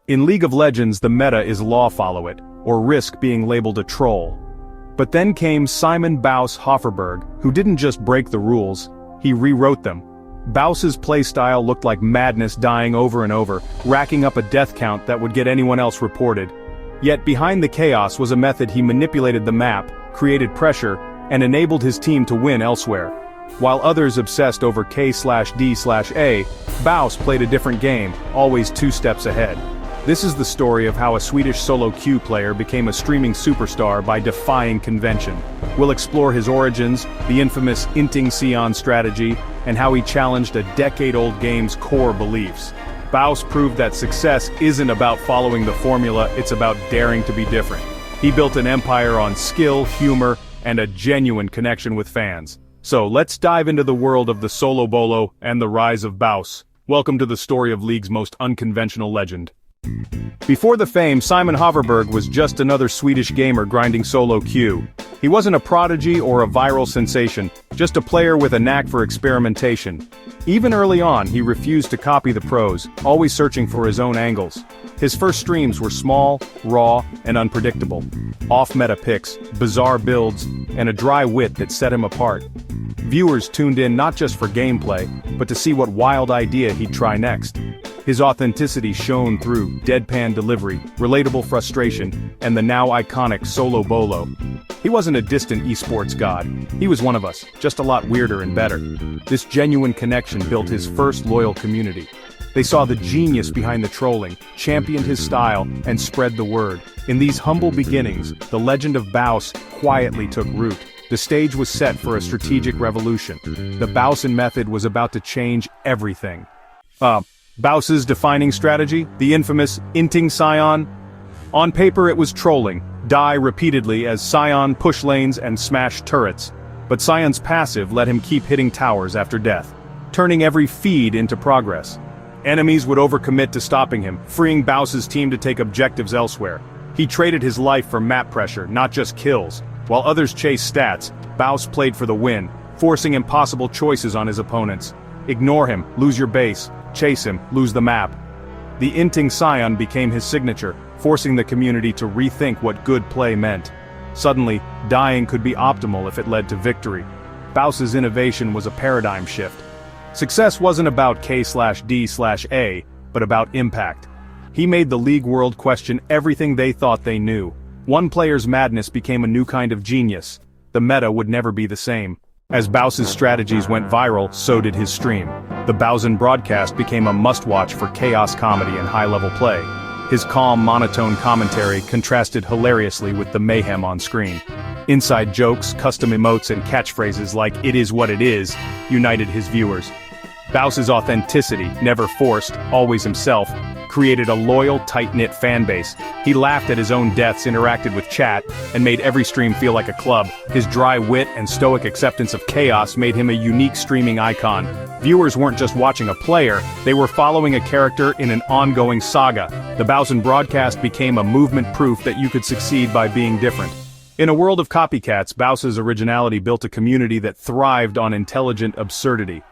In League of Legends, the meta is law follow it, or risk being labeled a troll. But then came Simon Baus Hofferberg, who didn't just break the rules, he rewrote them. Baus's playstyle looked like madness dying over and over, racking up a death count that would get anyone else reported. Yet behind the chaos was a method he manipulated the map, created pressure, and enabled his team to win elsewhere. While others obsessed over K/D/A, Baus played a different game, always 2 steps ahead. This is the story of how a Swedish solo queue player became a streaming superstar by defying convention. We'll explore his origins, the infamous Sion strategy, and how he challenged a decade-old game's core beliefs. Baus proved that success isn't about following the formula, it's about daring to be different. He built an empire on skill, humor, and a genuine connection with fans. So let's dive into the world of the solo bolo and the rise of Baus. Welcome to the story of League's most unconventional legend. Before the fame, Simon Hofferberg was just another Swedish gamer grinding solo queue. He wasn't a prodigy or a viral sensation, just a player with a knack for experimentation. Even early on, he refused to copy the pros, always searching for his own angles. His first streams were small, raw, and unpredictable. Off-meta picks, bizarre builds, and a dry wit that set him apart. Viewers tuned in not just for gameplay, but to see what wild idea he'd try next. His authenticity shone through deadpan delivery, relatable frustration, and the now iconic solo bolo. He wasn't a distant esports god, he was one of us, just a lot weirder and better. This genuine connection built his first loyal community. They saw the genius behind the trolling, championed his style, and spread the word. In these humble beginnings, the legend of Baus quietly took root. The stage was set for a strategic revolution. The Bausen method was about to change everything. Baus's defining strategy, the infamous inting Sion. On paper it was trolling, die repeatedly as Sion push lanes and smash turrets. But Sion's passive let him keep hitting towers after death, turning every feed into progress. Enemies would overcommit to stopping him, freeing Baus's team to take objectives elsewhere. He traded his life for map pressure, not just kills. While others chased stats, Baus played for the win, forcing impossible choices on his opponents. Ignore him, lose your base. Chase him, lose the map. The inting Sion became his signature, forcing the community to rethink what good play meant. Suddenly, dying could be optimal if it led to victory. Baus's innovation was a paradigm shift. Success wasn't about K/D/A, but about impact. He made the League world question everything they thought they knew. One player's madness became a new kind of genius. The meta would never be the same. As Baus's strategies went viral, so did his stream. The Bausen broadcast became a must-watch for chaos comedy and high-level play. His calm, monotone commentary contrasted hilariously with the mayhem on screen. Inside jokes, custom emotes, and catchphrases like "it is what it is" united his viewers. Baus's authenticity, never forced, always himself, created a loyal, tight-knit fanbase. He laughed at his own deaths, interacted with chat, and made every stream feel like a club. His dry wit and stoic acceptance of chaos made him a unique streaming icon. Viewers weren't just watching a player, they were following a character in an ongoing saga. The Bausen broadcast became a movement proof that you could succeed by being different. In a world of copycats, Baus's originality built a community that thrived on intelligent absurdity.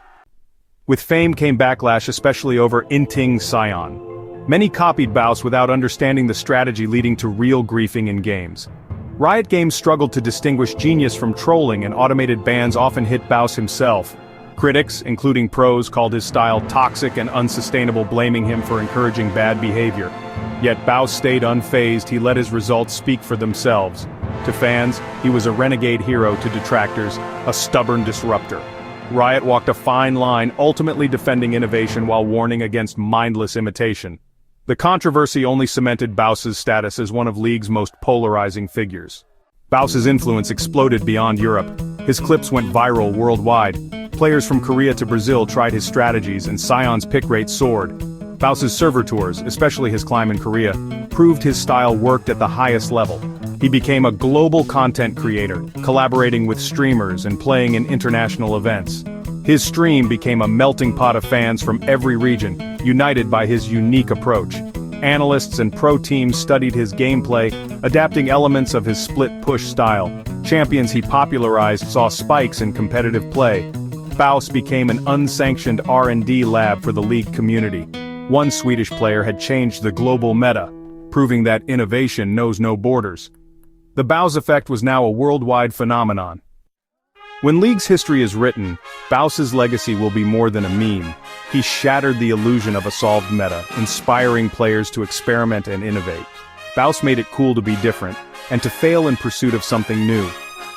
With fame came backlash, especially over inting Sion. Many copied Baus without understanding the strategy, leading to real griefing in games. Riot Games struggled to distinguish genius from trolling, and automated bans often hit Baus himself. Critics, including pros, called his style toxic and unsustainable, blaming him for encouraging bad behavior. Yet Baus stayed unfazed. He let his results speak for themselves. To fans, he was a renegade hero; to detractors, a stubborn disruptor. Riot walked a fine line, ultimately defending innovation while warning against mindless imitation. The controversy only cemented Baus's status as one of League's most polarizing figures. Baus's influence exploded beyond Europe. His clips went viral worldwide. Players from Korea to Brazil tried his strategies, and Sion's pick rate soared. Baus's server tours, especially his climb in Korea, proved his style worked at the highest level. He became a global content creator, collaborating with streamers and playing in international events. His stream became a melting pot of fans from every region, united by his unique approach. Analysts and pro teams studied his gameplay, adapting elements of his split-push style. Champions he popularized saw spikes in competitive play. Baus became an unsanctioned R&D lab for the League community. One Swedish player had changed the global meta, proving that innovation knows no borders. The Baus effect was now a worldwide phenomenon. When League's history is written, Baus's legacy will be more than a meme. He shattered the illusion of a solved meta, inspiring players to experiment and innovate. Baus made it cool to be different, and to fail in pursuit of something new.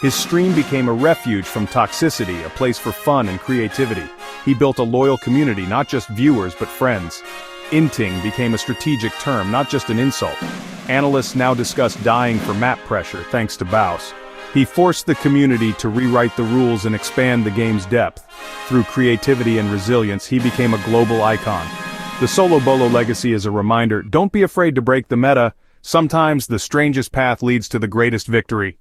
His stream became a refuge from toxicity, a place for fun and creativity. He built a loyal community, not just viewers but friends. Inting became a strategic term, not just an insult. Analysts now discuss dying for map pressure, thanks to Baus. He forced the community to rewrite the rules and expand the game's depth. Through creativity and resilience, he became a global icon. The Solo Bolo legacy is a reminder: don't be afraid to break the meta. Sometimes the strangest path leads to the greatest victory.